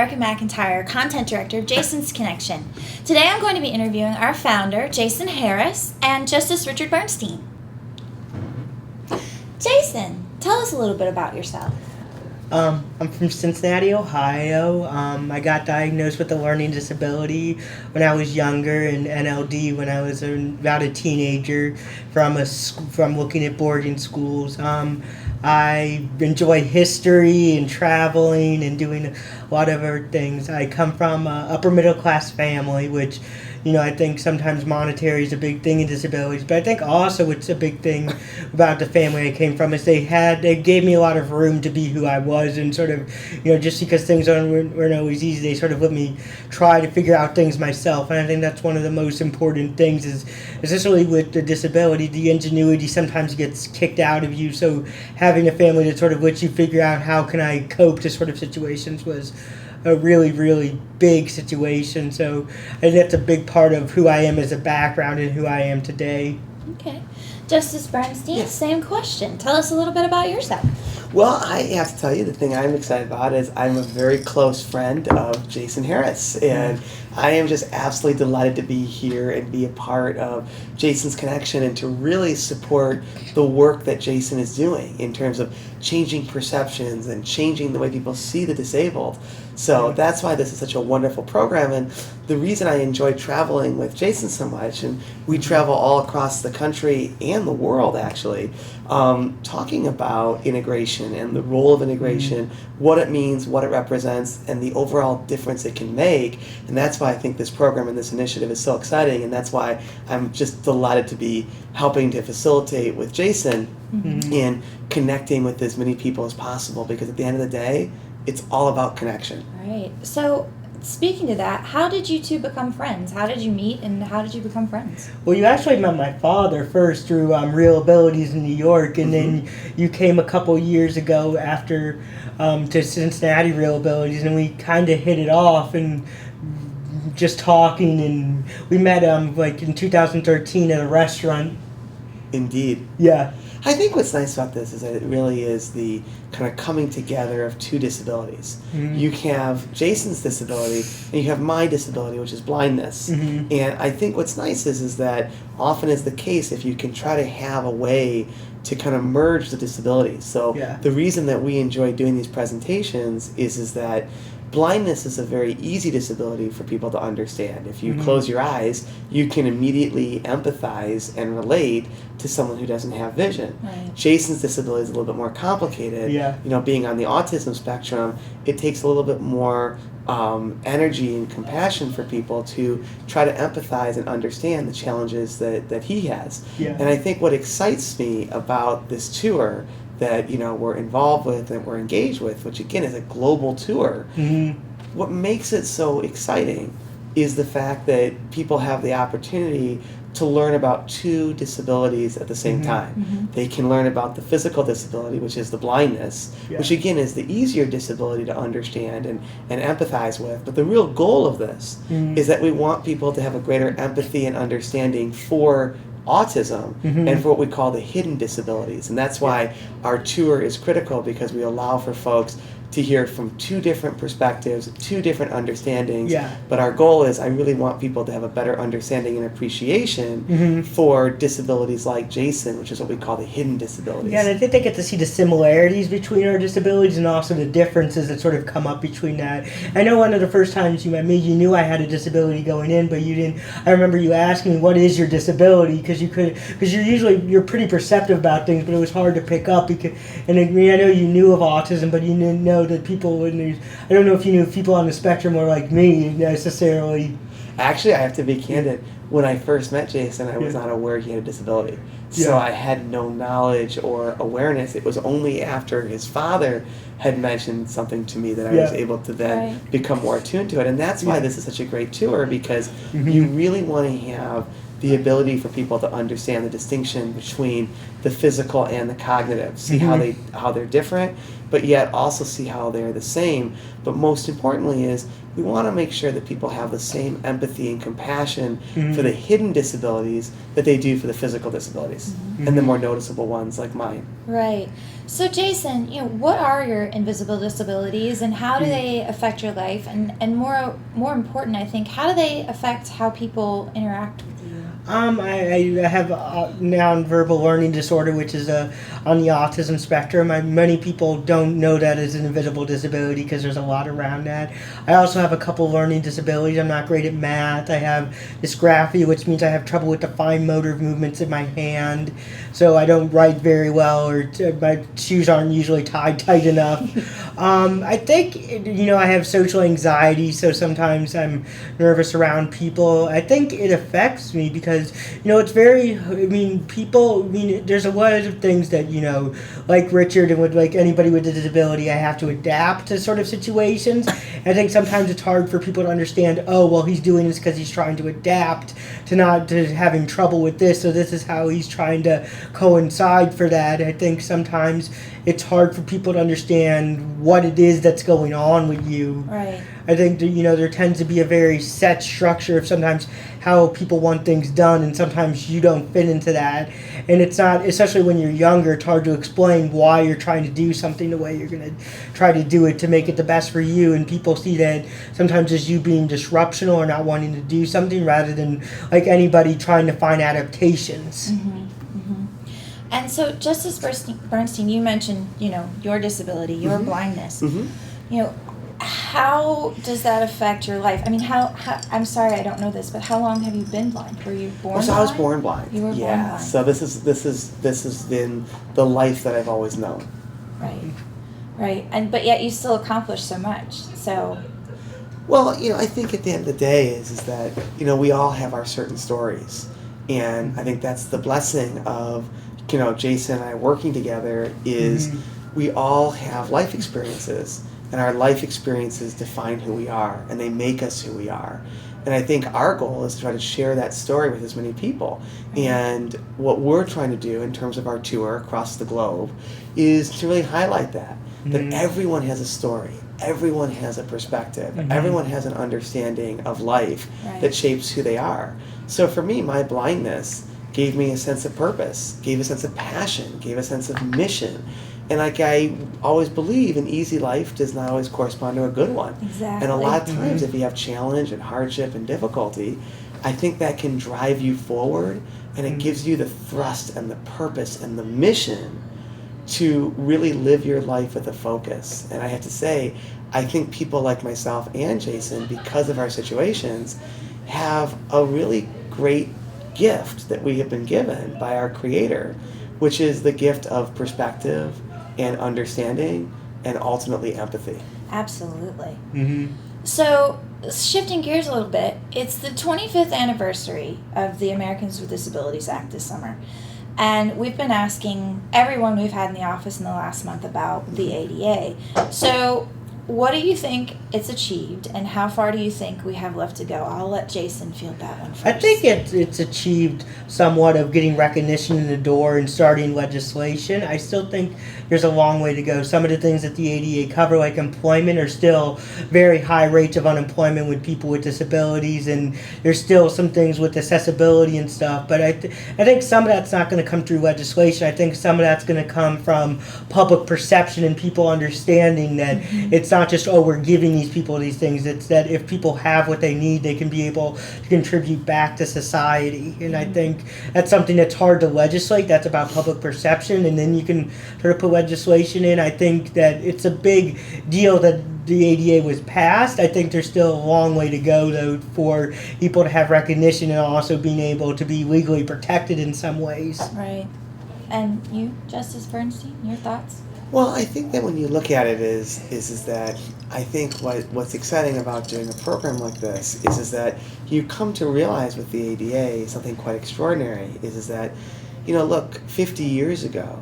Erica McIntyre, Content Director of Jason's Connection. Today I'm going to be interviewing our founder, Jason Harris, and Justice Richard Bernstein. Jason, tell us a little bit about yourself. I'm from Cincinnati, Ohio. I got diagnosed with a learning disability when I was younger, and NLD when I was about a teenager from looking at boarding schools. I enjoy history and traveling and doing a lot of other things. I come from an upper middle class family, which, I think sometimes monetary is a big thing in disabilities, but I think also it's a big thing about the family I came from is they gave me a lot of room to be who I was, and sort of, just because things weren't always easy, they sort of let me try to figure out things myself, and I think that's one of the most important things is, especially with the disability, the ingenuity sometimes gets kicked out of you, so having a family that sort of lets you figure out how can I cope to sort of situations was a really, really big situation. So I think that's a big part of who I am as a background and who I am today. Okay. Justice Bernstein, Same question. Tell us a little bit about yourself. Well, I have to tell you, the thing I'm excited about is I'm a very close friend of Jason Harris, and I am just absolutely delighted to be here and be a part of Jason's Connection and to really support the work that Jason is doing in terms of changing perceptions and changing the way people see the disabled. So that's why this is such a wonderful program, and the reason I enjoy traveling with Jason so much, and we travel all across the country and the world actually, talking about integration and the role of integration, what it means, what it represents, and the overall difference it can make. And that's why I think this program and this initiative is so exciting, and that's why I'm just delighted to be helping to facilitate with Jason in connecting with as many people as possible, because at the end of the day, it's all about connection. Right. So, speaking to that, how did you two become friends? How did you meet, and how did you become friends? Well, you actually met my father first through Real Abilities in New York, and then you came a couple years ago after to Cincinnati Real Abilities, and we kind of hit it off and just talking, and we met like in 2013 at a restaurant. Indeed. Yeah. I think what's nice about this is that it really is the kind of coming together of two disabilities. You have Jason's disability and you have my disability, which is blindness. And I think what's nice is that often is the case if you can try to have a way to kind of merge the disabilities. So the reason that we enjoy doing these presentations is that blindness is a very easy disability for people to understand. If you close your eyes, you can immediately empathize and relate to someone who doesn't have vision. Right. Jason's disability is a little bit more complicated. Being on the autism spectrum, it takes a little bit more energy and compassion for people to try to empathize and understand the challenges that he has. And I think what excites me about this tour that we're involved with and we're engaged with, which again is a global tour, what makes it so exciting is the fact that people have the opportunity to learn about two disabilities at the same time. They can learn about the physical disability, which is the blindness, which again is the easier disability to understand and empathize with. But the real goal of this is that we want people to have a greater empathy and understanding for autism and for what we call the hidden disabilities. And that's why our tour is critical, because we allow for folks to hear from two different perspectives, two different understandings. But our goal is I really want people to have a better understanding and appreciation for disabilities like Jason, which is what we call the hidden disabilities. Yeah, and I think they get to see the similarities between our disabilities and also the differences that sort of come up between that. I know one of the first times you met me, you knew I had a disability going in, but you didn't. I remember you asking me, what is your disability? Because you're pretty perceptive about things, but it was hard to pick up. And I know you knew of autism, but you didn't know that people I don't know if you knew if people on the spectrum were like me necessarily. Actually, I have to be candid. When I first met Jason, I was not aware he had a disability. So I had no knowledge or awareness. It was only after his father had mentioned something to me that I was able to then become more attuned to it. And that's why this is such a great tour, because you really want to have the ability for people to understand the distinction between the physical and the cognitive, see how they're different, but yet also see how they're the same. But most importantly is we want to make sure that people have the same empathy and compassion for the hidden disabilities that they do for the physical disabilities and the more noticeable ones like mine. Right. So Jason, what are your invisible disabilities and how do they affect your life? And more important, I think, how do they affect how people interact with you? I have a nonverbal learning disorder, which is on the autism spectrum. Many people don't know that as an invisible disability because there's a lot around that. I also have a couple learning disabilities. I'm not great at math. I have dysgraphia, which means I have trouble with the fine motor movements in my hand. So I don't write very well, or my shoes aren't usually tied tight enough. I think, I have social anxiety, so sometimes I'm nervous around people. I think it affects me because, it's very, there's a lot of things that, like Richard and with like anybody with a disability, I have to adapt to sort of situations. I think sometimes it's hard for people to understand, oh, well, he's doing this because he's trying to adapt to having trouble with this, so this is how he's trying to coincide for that. I think sometimes it's hard for people to understand what it is that's going on with you. Right. I think that, there tends to be a very set structure of sometimes how people want things done, and sometimes you don't fit into that. And it's not, especially when you're younger, it's hard to explain why you're trying to do something the way you're going to try to do it to make it the best for you. And people see that sometimes as you being disruptional or not wanting to do something rather than like anybody trying to find adaptations. And so, Justice Bernstein, you mentioned, your disability, your blindness. How does that affect your life? I mean, how I'm sorry, I don't know this, but how long have you been blind? Were you born blind? So I was born blind. You were born blind. So this has been the life that I've always known. Right. But yet you still accomplished so much. So. Well, I think at the end of the day is that, we all have our certain stories. And I think that's the blessing of, Jason and I working together is we all have life experiences. And our life experiences define who we are, and they make us who we are. And I think our goal is to try to share that story with as many people. And what we're trying to do in terms of our tour across the globe is to really highlight that everyone has a story, everyone has a perspective, everyone has an understanding of life that shapes who they are. So for me, my blindness gave me a sense of purpose, gave a sense of passion, gave a sense of mission. And like I always believe, an easy life does not always correspond to a good one. Exactly. And a lot of times if you have challenge and hardship and difficulty, I think that can drive you forward, and it gives you the thrust and the purpose and the mission to really live your life with a focus. And I have to say, I think people like myself and Jason, because of our situations, have a really great gift that we have been given by our Creator, which is the gift of perspective and understanding and ultimately empathy. Absolutely. So, shifting gears a little bit, it's the 25th anniversary of the Americans with Disabilities Act this summer. And we've been asking everyone we've had in the office in the last month about the ADA. So, what do you think it's achieved, and how far do you think we have left to go? I'll let Jason field that one first. I think it's achieved somewhat of getting recognition in the door and starting legislation. I still think there's a long way to go. Some of the things that the ADA cover, like employment, are still very high rates of unemployment with people with disabilities, and there's still some things with accessibility and stuff. But I think some of that's not going to come through legislation. I think some of that's going to come from public perception and people understanding that it's not just, we're giving these people these things. It's that if people have what they need, they can be able to contribute back to society. And I think that's something that's hard to legislate. That's about public perception, and then you can sort of put legislation in. I think that it's a big deal that the ADA was passed. I think there's still a long way to go, though, for people to have recognition and also being able to be legally protected in some ways. Right. And you, Justice Bernstein, your thoughts? Well, I think that when you look at it is that I think what's exciting about doing a program like this is that you come to realize with the ADA something quite extraordinary is that, look, 50 years ago,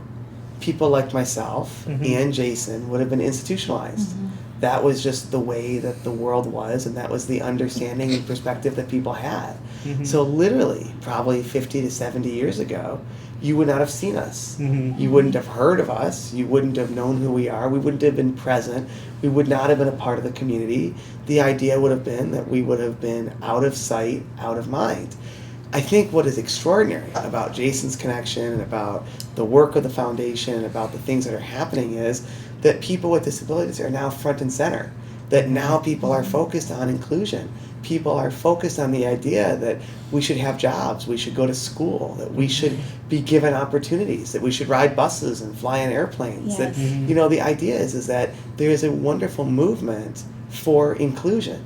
people like myself and Jason would have been institutionalized. that was just the way that the world was, and that was the understanding and perspective that people had. So literally, probably 50 to 70 years ago, you would not have seen us. You wouldn't have heard of us. You wouldn't have known who we are. We wouldn't have been present. We would not have been a part of the community. The idea would have been that we would have been out of sight, out of mind. I think what is extraordinary about Jason's connection and about the work of the foundation and about the things that are happening is that people with disabilities are now front and center, that now people are focused on inclusion. People are focused on the idea that we should have jobs, we should go to school, that we should be given opportunities, that we should ride buses and fly in airplanes. Yes. That, the idea is that there is a wonderful movement for inclusion.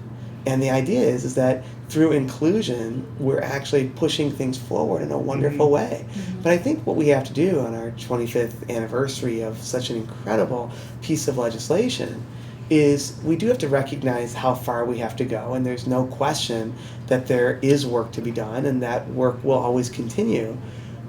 And the idea is that through inclusion, we're actually pushing things forward in a wonderful way. But I think what we have to do on our 25th anniversary of such an incredible piece of legislation is we do have to recognize how far we have to go, and there's no question that there is work to be done, and that work will always continue.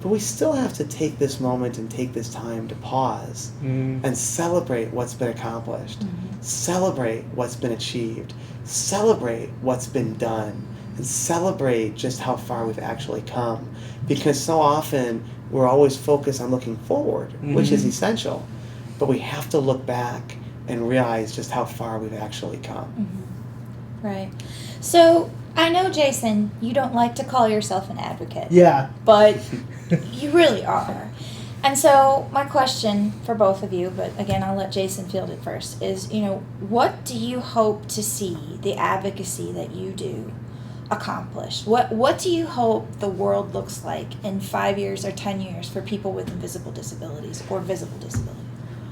But we still have to take this moment and take this time to pause and celebrate what's been accomplished, celebrate what's been achieved, celebrate what's been done, and celebrate just how far we've actually come. Because so often we're always focused on looking forward, which is essential, but we have to look back and realize just how far we've actually come. Right. So I know, Jason, you don't like to call yourself an advocate. Yeah. But you really are. And so my question for both of you, but again, I'll let Jason field it first, is, what do you hope to see the advocacy that you do accomplish? What do you hope the world looks like in 5 years or 10 years for people with invisible disabilities or visible disabilities?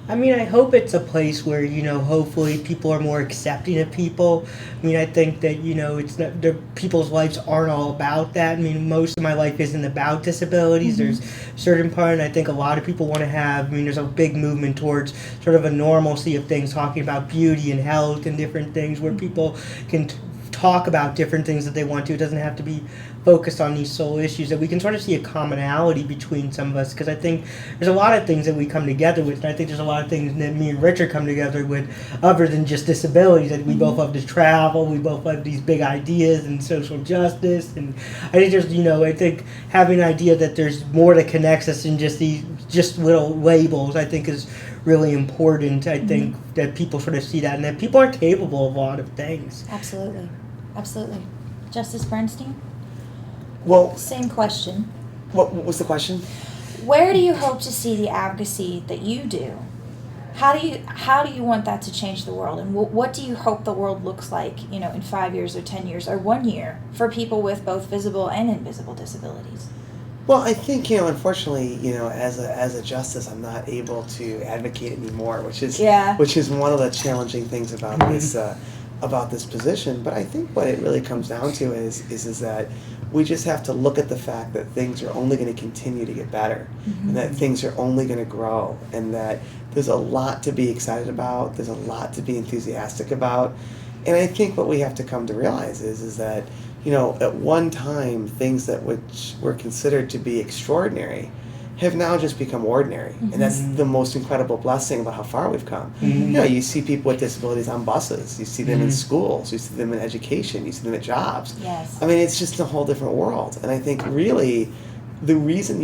I mean, I hope it's a place where, hopefully people are more accepting of people. I mean, I think that, it's not, people's lives aren't all about that. I mean, most of my life isn't about disabilities. There's a certain part, and I think a lot of people want to have, there's a big movement towards sort of a normalcy of things, talking about beauty and health and different things where people can talk about different things that they want to. It doesn't have to be focused on these sole issues, that we can sort of see a commonality between some of us, because I think there's a lot of things that we come together with, and I think there's a lot of things that me and Richard come together with other than just disabilities, that we both love to travel, we both love these big ideas and social justice, and I think there's, I think having an idea that there's more that connects us than just these just little labels, I think is really important. I think that people sort of see that, and that people are capable of a lot of things. Absolutely. Justice Bernstein? Well, same question. What was the question? Where do you hope to see the advocacy that you do? How do you want that to change the world? And what do you hope the world looks like, in 5 years or 10 years or 1 year for people with both visible and invisible disabilities? Well, I think, unfortunately, as a justice, I'm not able to advocate anymore, which is one of the challenging things about this position. But I think what it really comes down to is that we just have to look at the fact that things are only going to continue to get better, and that things are only going to grow, and that there's a lot to be excited about, there's a lot to be enthusiastic about. And I think what we have to come to realize is that, at one time, things that which were considered to be extraordinary have now just become ordinary. And that's the most incredible blessing about how far we've come. You see people with disabilities on buses, you see them in schools, you see them in education, you see them at jobs. Yes. I mean, it's just a whole different world. And I think really the reason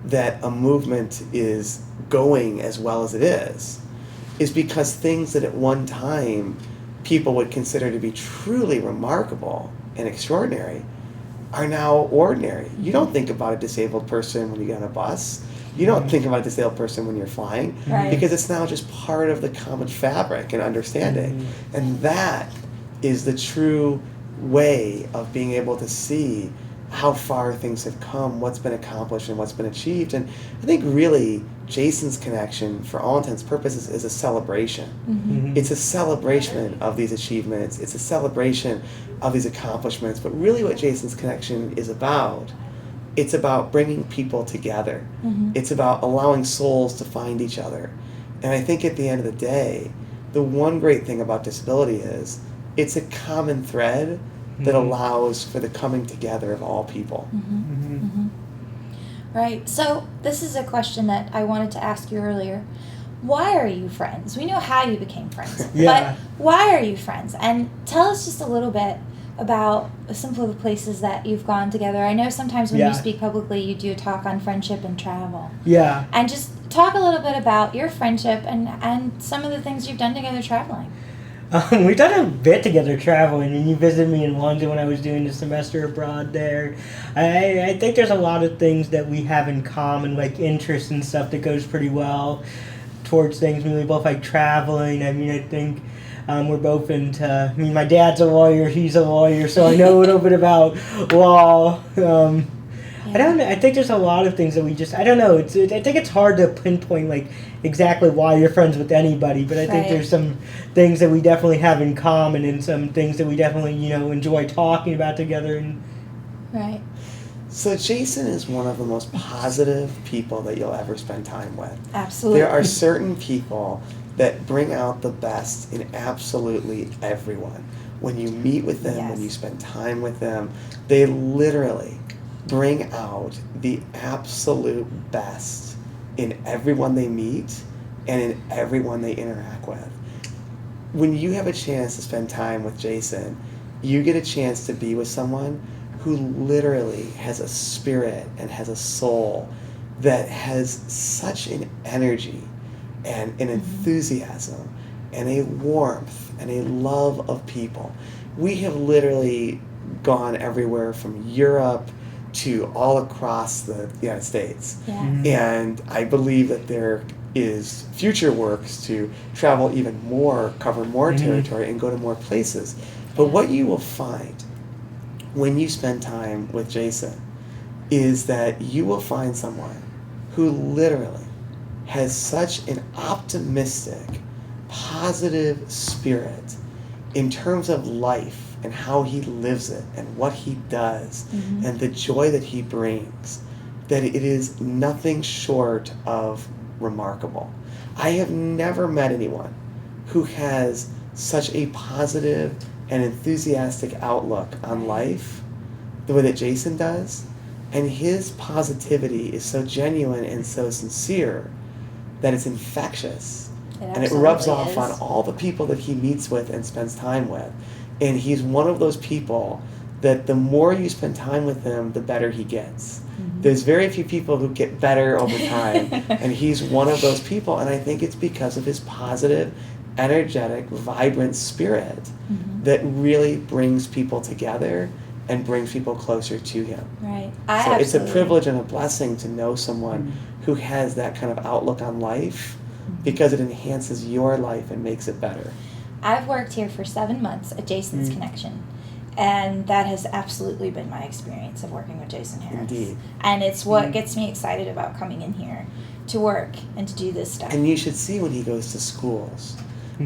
that a movement is going as well as it is because things that at one time people would consider to be truly remarkable and extraordinary are now ordinary. You don't think about a disabled person when you get on a bus. You don't think about a disabled person when you're flying, because it's now just part of the common fabric and understanding. And that is the true way of being able to see how far things have come, what's been accomplished, and what's been achieved. And I think really Jason's connection, for all intents and purposes, is a celebration. It's a celebration of these achievements. It's a celebration of these accomplishments. But really what Jason's connection is about, it's about bringing people together. It's about allowing souls to find each other. And I think at the end of the day, the one great thing about disability is it's a common thread that allows for the coming together of all people. Right. So this is a question that I wanted to ask you earlier. why are you friends? We know how you became friends, Yeah. but why are you friends? And tell us just a little bit about some of the places that you've gone together. I know sometimes when you speak publicly, you do a talk on friendship and travel. Yeah. And just talk a little bit about your friendship and some of the things you've done together traveling. We've done a bit together traveling. I mean, you visited me in London when I was doing the semester abroad there. I think there's a lot of things that we have in common, like interests and stuff that goes pretty well towards things. I mean, we both like traveling. I mean, I think we're both into... I mean, my dad's a lawyer, he's a lawyer, so I know a little bit about law. I don't know. I think there's a lot of things that we just... I don't know. I think it's hard to pinpoint, like, exactly why you're friends with anybody, but I think there's some things that we definitely have in common and some things that we definitely, enjoy talking about together. Right. So Jason is one of the most positive people that you'll ever spend time with. Absolutely. There are certain people that bring out the best in absolutely everyone. When you meet with them, when you spend time with them, they literally bring out the absolute best in everyone they meet and in everyone they interact with. When you have a chance to spend time with Jason, you get a chance to be with someone who literally has a spirit and has a soul that has such an energy and an enthusiasm and a warmth and a love of people. We have literally gone everywhere from Europe to all across the United States. Yeah. And I believe that there is future works to travel even more, cover more territory, and go to more places. But what you will find when you spend time with Jason is that you will find someone who literally has such an optimistic, positive spirit in terms of life and how he lives it and what he does and the joy that he brings, that it is nothing short of remarkable. I have never met anyone who has such a positive and enthusiastic outlook on life the way that Jason does, and his positivity is so genuine and so sincere that it's infectious, and it rubs off on all the people that he meets with and spends time with. And he's one of those people that the more you spend time with him, the better he gets. There's very few people who get better over time, and he's one of those people, and I think it's because of his positive, energetic, vibrant spirit that really brings people together and brings people closer to him. Right. So it's a privilege and a blessing to know someone who has that kind of outlook on life because it enhances your life and makes it better. I've worked here for 7 months at Jason's Connection, and that has absolutely been my experience of working with Jason Harris. Indeed. And it's what gets me excited about coming in here to work and to do this stuff. And you should see when he goes to schools.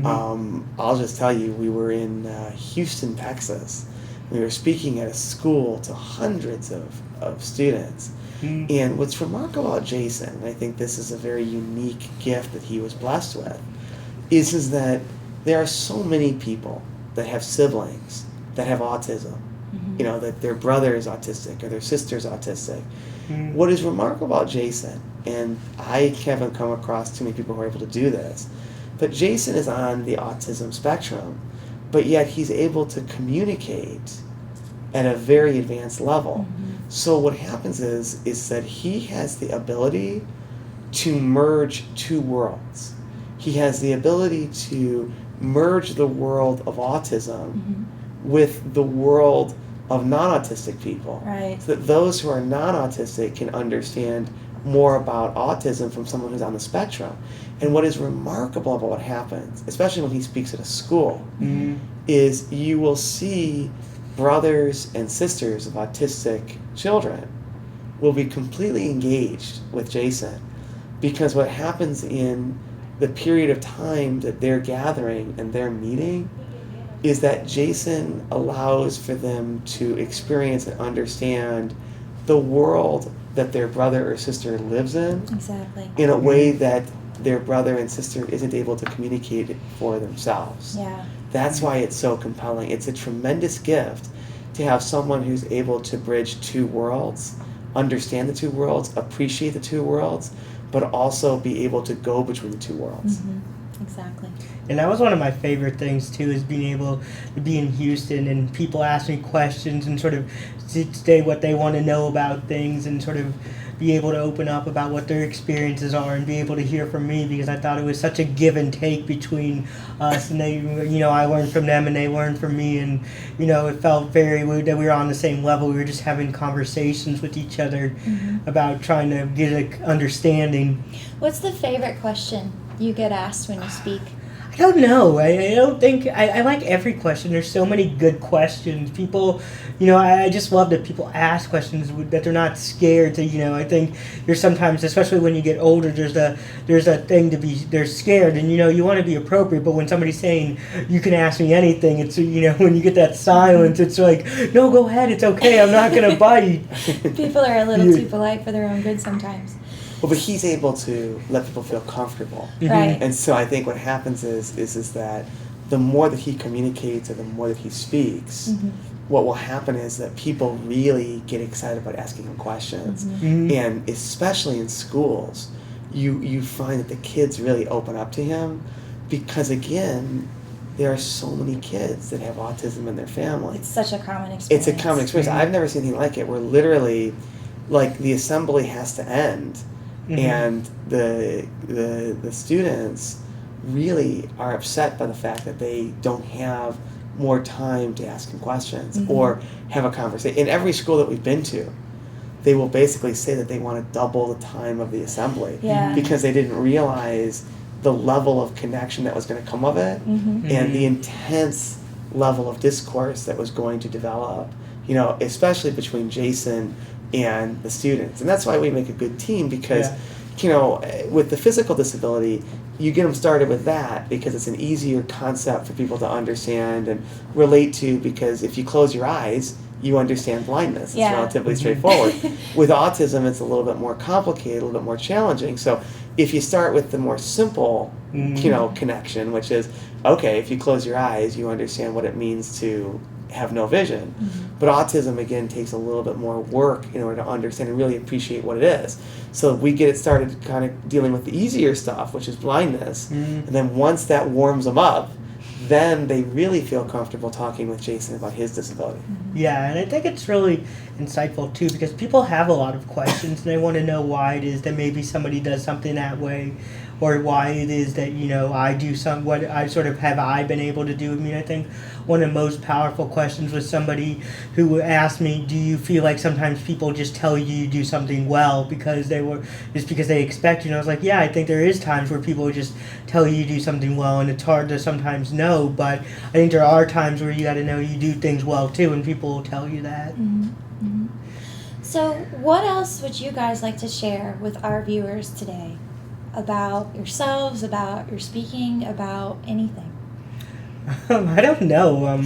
I'll just tell you, we were in Houston, Texas. We were speaking at a school to hundreds of students. And what's remarkable about Jason, and I think this is a very unique gift that he was blessed with, is that there are so many people that have siblings that have autism. That their brother is autistic or their sister's autistic. What is remarkable about Jason, and I haven't come across too many people who are able to do this, but Jason is on the autism spectrum, but yet he's able to communicate at a very advanced level. So what happens is that he has the ability to merge two worlds. He has the ability to merge the world of autism with the world of non-autistic people. Right. So that those who are non-autistic can understand more about autism from someone who's on the spectrum. And what is remarkable about what happens, especially when he speaks at a school, is you will see brothers and sisters of autistic children will be completely engaged with Jason, because what happens in the period of time that they're gathering and they're meeting is that Jason allows for them to experience and understand the world that their brother or sister lives in in a way that their brother and sister isn't able to communicate it for themselves. Yeah. That's why it's so compelling. It's a tremendous gift to have someone who's able to bridge two worlds, understand the two worlds, appreciate the two worlds, but also be able to go between the two worlds. Exactly. And that was one of my favorite things too, is being able to be in Houston and people ask me questions and sort of say what they want to know about things and sort of be able to open up about what their experiences are and be able to hear from me, because I thought it was such a give and take between us, and they, I learned from them and they learned from me, and it felt very that we were on the same level. We were just having conversations with each other about trying to get an understanding. What's the favorite question you get asked when you speak? I don't know. I don't think I like every question. There's so many good questions. People, I just love that people ask questions, that they're not scared to. I think there's sometimes, especially when you get older, there's a thing to be. They're scared, and you want to be appropriate. But when somebody's saying you can ask me anything, it's when you get that silence, it's like, no, go ahead, it's okay. I'm not gonna bite. People are a little too polite for their own good sometimes. Well, but he's able to let people feel comfortable. Right. And so I think what happens is that the more that he communicates and the more that he speaks, what will happen is that people really get excited about asking him questions. And especially in schools, you find that the kids really open up to him because, again, there are so many kids that have autism in their family. It's such a common experience. It's a common experience. I've never seen anything like it, where literally, like, the assembly has to end. And the students really are upset by the fact that they don't have more time to ask him questions or have a conversation. In every school that we've been to, they will basically say that they want to double the time of the assembly because they didn't realize the level of connection that was going to come of it and the intense level of discourse that was going to develop, especially between Jason and the students. And that's why we make a good team, because with the physical disability, you get them started with that because it's an easier concept for people to understand and relate to, because if you close your eyes, you understand blindness. It's relatively straightforward. With autism, it's a little bit more complicated, a little bit more challenging. So if you start with the more simple connection, which is, okay, if you close your eyes, you understand what it means to have no vision. But autism, again, takes a little bit more work in order to understand and really appreciate what it is. So we get it started kind of dealing with the easier stuff, which is blindness. And then once that warms them up, then they really feel comfortable talking with Jason about his disability. Yeah, and I think it's really insightful too, because people have a lot of questions and they want to know why it is that maybe somebody does something that way, or why it is that I do what I sort of have I been able to do. I mean, I think one of the most powerful questions was somebody who asked me, do you feel like sometimes people just tell you do something well because they expect you? And I was like, yeah, I think there is times where people just tell you do something well, and it's hard to sometimes know, but I think there are times where you got to know you do things well too, and people will tell you that. So what else would you guys like to share with our viewers today about yourselves, about your speaking, about anything? I don't know. I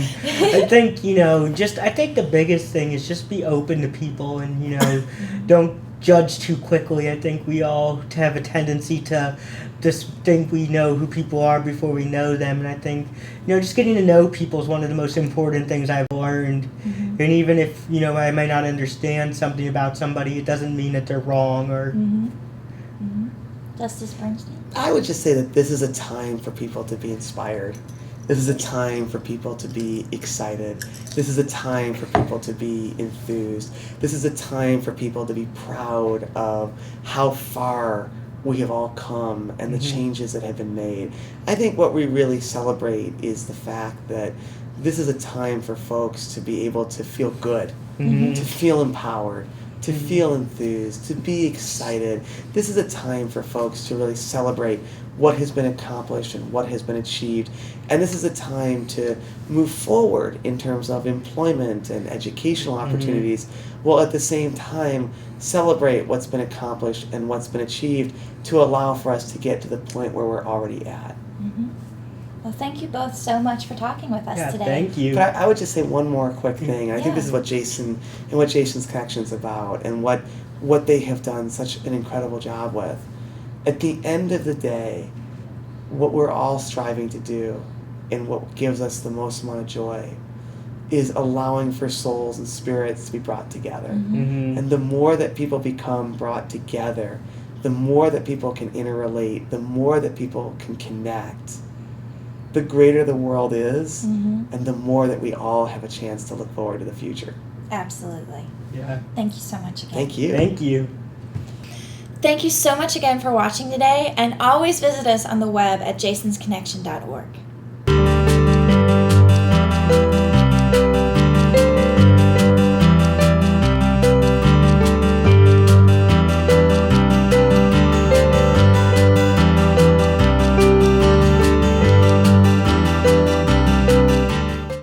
think, I think the biggest thing is just be open to people and, don't judge too quickly. I think we all have a tendency to just think we know who people are before we know them. And I think, just getting to know people is one of the most important things I've learned. And even if, I may not understand something about somebody, it doesn't mean that they're wrong or... Justice Bernstein? I would just say that this is a time for people to be inspired. This is a time for people to be excited. This is a time for people to be enthused. This is a time for people to be proud of how far we have all come and the changes that have been made. I think what we really celebrate is the fact that this is a time for folks to be able to feel good, to feel empowered, to feel enthused, to be excited. This is a time for folks to really celebrate what has been accomplished and what has been achieved. And this is a time to move forward in terms of employment and educational opportunities, while at the same time celebrate what's been accomplished and what's been achieved to allow for us to get to the point where we're already at. Well, thank you both so much for talking with us today. Thank you. But I would just say one more quick thing. I think this is what Jason and what Jason's Connection's about, and what they have done such an incredible job with. At the end of the day, what we're all striving to do, and what gives us the most amount of joy, is allowing for souls and spirits to be brought together. And the more that people become brought together the more that people can interrelate, the more that people can connect, the greater the world is, and the more that we all have a chance to look forward to the future. Absolutely. Yeah. Thank you so much again. Thank you. Thank you. Thank you so much again for watching today, and always visit us on the web at jasonsconnection.org.